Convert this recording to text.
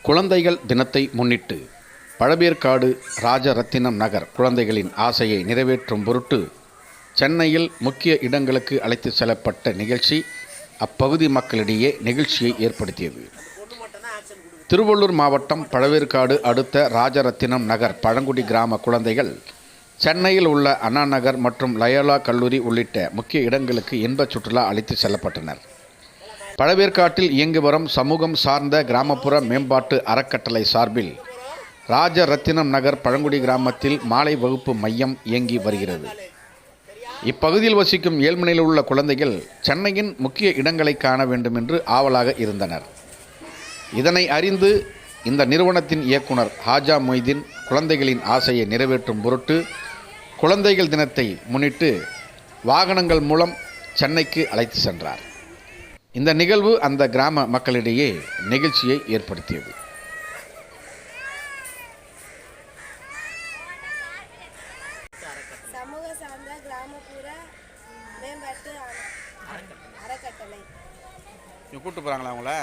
குழந்தைகள் தினத்தை முன்னிட்டு பழவேற்காடு ராஜரத்தினம் நகர் குழந்தைகளின் ஆசையை நிறைவேற்றும் பொருட்டு சென்னையில் முக்கிய இடங்களுக்கு அழைத்து செல்லப்பட்ட நிகழ்ச்சி அப்பகுதி மக்களிடையே நெகிழ்ச்சியை ஏற்படுத்தியது. திருவள்ளூர் மாவட்டம் பழவேற்காடு அடுத்த ராஜரத்தினம் நகர் பழங்குடி கிராம குழந்தைகள் சென்னையில் உள்ள அண்ணா நகர் மற்றும் லயோலா கல்லூரி உள்ளிட்ட முக்கிய இடங்களுக்கு இன்ப சுற்றுலா அழைத்து செல்லப்பட்டனர். பழவேற்காட்டில் இயங்கி வரும் சமூகம் சார்ந்த கிராமப்புற மேம்பாட்டு அறக்கட்டளை சார்பில் ராஜரத்தினம் நகர் பழங்குடி கிராமத்தில் மாலை வகுப்பு மையம் இயங்கி வருகிறது. இப்பகுதியில் வசிக்கும் ஏழ்மனையில் உள்ள குழந்தைகள் சென்னையின் முக்கிய இடங்களை காண வேண்டும் என்று ஆவலாக இருந்தனர். இதனை அறிந்து இந்த நிறுவனத்தின் இயக்குனர் ஹாஜா மொய்தீன் குழந்தைகளின் ஆசையை நிறைவேற்றும் பொருட்டு குழந்தைகள் தினத்தை முன்னிட்டு வாகனங்கள் மூலம் சென்னைக்கு அழைத்து சென்றார். இந்த நிகழ்வு அந்த கிராம மக்களிடையே நெகிழ்ச்சியை ஏற்படுத்தியது. சமூக சார்ந்த கிராமப்புற மேம்பாட்டு அறக்கட்டளை கூப்பிட்டு போகிறாங்களா அவங்கள?